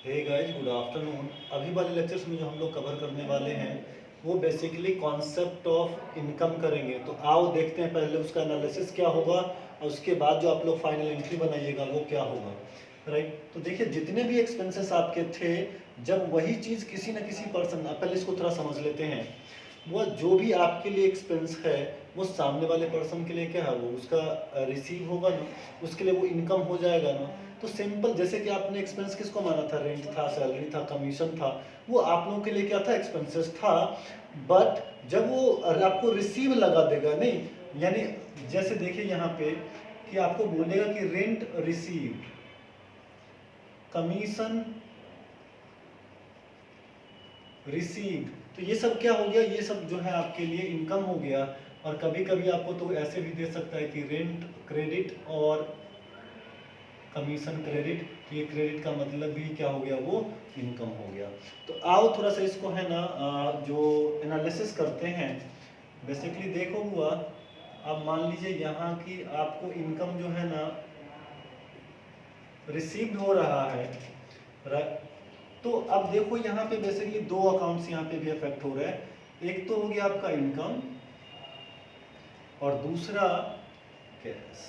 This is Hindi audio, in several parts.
Hey guys, good afternoon. अभी वाले लेक्चर्स में जो हम लोग कवर करने वाले हैं वो बेसिकली कॉन्सेप्ट ऑफ इनकम करेंगे। तो आओ देखते हैं पहले उसका एनालिसिस क्या होगा और उसके बाद जो आप लोग फाइनल एंट्री बनाइएगा वो क्या होगा। राइट, तो देखिए जितने भी एक्सपेंसेस आपके थे, जब वही चीज़ किसी न किसी पर्सन, पहले इसको थोड़ा समझ लेते हैं। वो जो भी आपके लिए एक्सपेंस है वो सामने वाले पर्सन के लिए क्या है, वो उसका रिसीव होगा ना, उसके लिए वो इनकम हो जाएगा ना। तो सिंपल, जैसे कि आपने एक्सपेंस किसको माना था, रेंट था, सैलरी था, कमीशन था, वो आप लोगों के लिए क्या था, एक्सपेंसेस था। बट जब वो आपको रिसीव लगा देगा, नहीं यानी जैसे देखिए यहाँ पे कि आपको बोलेगा कि रेंट रिसीव्ड, कमीशन रिसीव्ड, तो ये सब क्या हो गया, ये सब जो है आपके लिए इनकम हो गया। और कभी कभी आपको तो ऐसे भी दे सकता है कि रेंट क्रेडिट और कमीशन क्रेडिट, ये क्रेडिट का मतलब भी क्या हो गया, वो इनकम हो गया। तो आओ थोड़ा सा इसको है ना जो एनालिसिस करते हैं। बेसिकली देखो हुआ, अब मान लीजिए यहाँ की आपको इनकम जो है ना रिसीव्ड हो रहा है। तो अब देखो यहाँ पे बेसिकली दो अकाउंट्स यहाँ पे भी अफेक्ट हो रहे हैं। एक तो हो गया आपका इनकम और दूसरा कैश।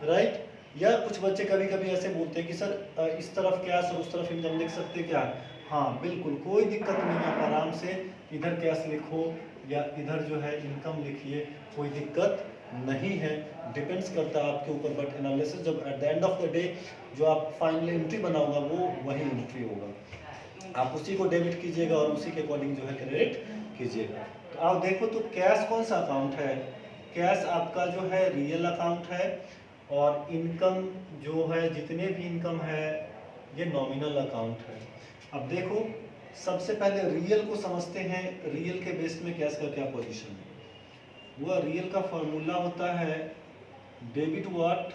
राइट, या कुछ बच्चे कभी कभी ऐसे बोलते हैं कि सर इस तरफ कैश और उस तरफ इनकम लिख सकते क्या है। हाँ बिल्कुल, कोई दिक्कत नहीं है, आप आराम से इधर कैश लिखो या इधर जो है इनकम लिखिए, कोई दिक्कत नहीं है। डिपेंड्स करता है आपके ऊपर, बट एनालिसिस जब at the end of the day जो आप फाइनल एंट्री बनाओगा वो वही एंट्री होगा। आप उसी को डेबिट कीजिएगा और उसी के अकॉर्डिंग जो है क्रेडिट कीजिएगा। तो आप देखो तो कैश कौन सा अकाउंट है, कैश आपका जो है रियल अकाउंट है, और इनकम जो है जितने भी इनकम है ये नॉमिनल अकाउंट है। अब देखो सबसे पहले रियल को समझते हैं, रियल के बेस में कैश का क्या पोजीशन है। वह रियल का फॉर्मूला होता है debit what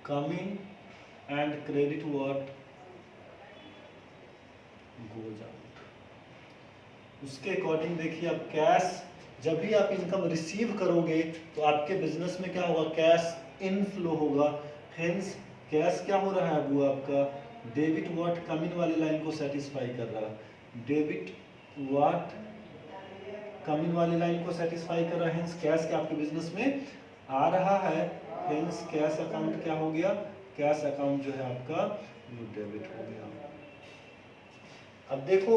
coming and credit what goes out. उसके अकॉर्डिंग देखिए, अब कैश जब भी आप इनकम रिसीव करोगे तो आपके बिजनेस में क्या होगा, कैश इनफ्लो होगा। हेंस कैश क्या हो रहा है, वो आपका डेबिट व्हाट कमिंग वाली लाइन को सेटिस्फाई कर रहा है। डेबिट व्हाट कमिंग वाली लाइन को सेटिस्फाई कर रहा है, हेंस कैश क्या आपके बिजनेस में आ रहा है। हेंस कैश अकाउंट क्या हो गया, कैश अकाउंट जो है आपका वो डेबिट हो गया। अब देखो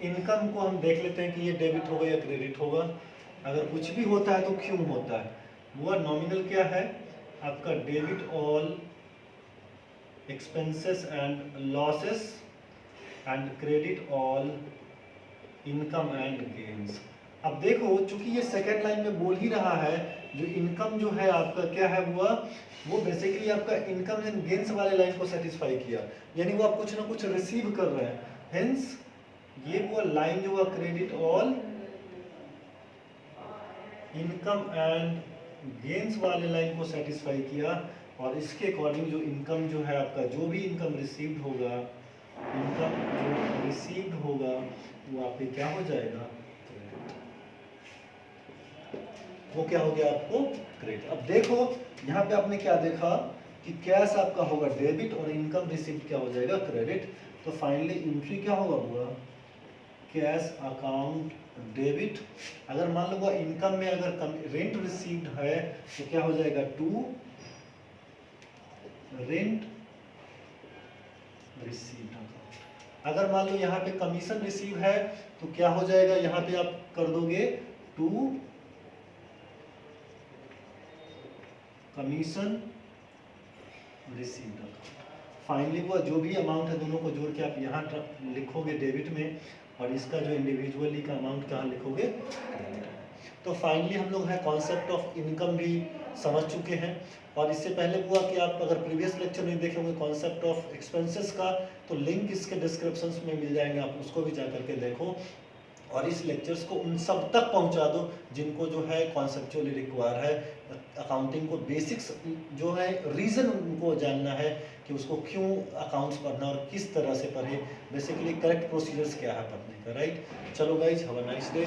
इनकम को हम देख लेते हैं कि ये डेबिट होगा या क्रेडिट होगा। अगर कुछ भी होता है तो क्यों होता है, वो नॉमिनल क्या है आपका, debit all expenses and losses and credit all income and gains. अब देखो चूंकि ये सेकेंड लाइन में बोल ही रहा है, जो इनकम जो है आपका क्या है, वो बेसिकली आपका इनकम एंड गेन्स वाले लाइन को सेटिस्फाई किया, यानी वो आप कुछ ना कुछ रिसीव कर रहे हैं। हेंस ये वो लाइन जो हुआ credit all income and gains वाले लाइन को सेटिस्फाई किया, और इसके अकॉर्डिंग जो इनकम जो है आपका, जो भी इनकम रिसीव्ड होगा, इनकम जो रिसीव्ड होगा वो आपके क्या हो जाएगा, वो क्या हो गया आपको क्रेडिट। अब देखो यहाँ पे आपने क्या देखा कि कैश आपका होगा डेबिट और इनकम रिसीव्ड क्या हो जाएगा क्रेडिट। तो फाइनली एंट्री क्या होगा, हुआ कैश अकाउंट डेबिट। अगर मान लो इनकम में अगर रेंट रिसीव्ड है तो क्या हो जाएगा, टू रेंट रिसीव्ड अकाउंट। अगर मान लो यहाँ पे कमीशन रिसीव है तो क्या हो जाएगा, यहाँ पे आप कर दोगे to commission received account. Finally वो जो भी अमाउंट है दोनों को जोड़ के आप यहाँ लिखोगे डेबिट में, और इसका जो इंडिविजुअली का अमाउंट कहाँ लिखोगे क्रेडिट में। तो फाइनली हम लोग है कॉन्सेप्ट ऑफ इनकम भी समझ चुके हैं। और इससे पहले हुआ कि आप अगर प्रीवियस लेक्चर नहीं देखे होंगे कॉन्सेप्ट ऑफ एक्सपेंसेस का, तो लिंक इसके डिस्क्रिप्शन में मिल जाएंगे, आप उसको भी जा करके देखो। और इस लेक्चर्स को उन सब तक पहुंचा दो जिनको जो है कॉन्सेप्चुअली रिक्वायर है, अकाउंटिंग को बेसिक्स जो है, रीज़न उनको जानना है कि उसको क्यों अकाउंट्स पढ़ना और किस तरह से पढ़े, बेसिकली करेक्ट प्रोसीजर्स क्या है पढ़ने का। राइट, चलो guys, have a nice day.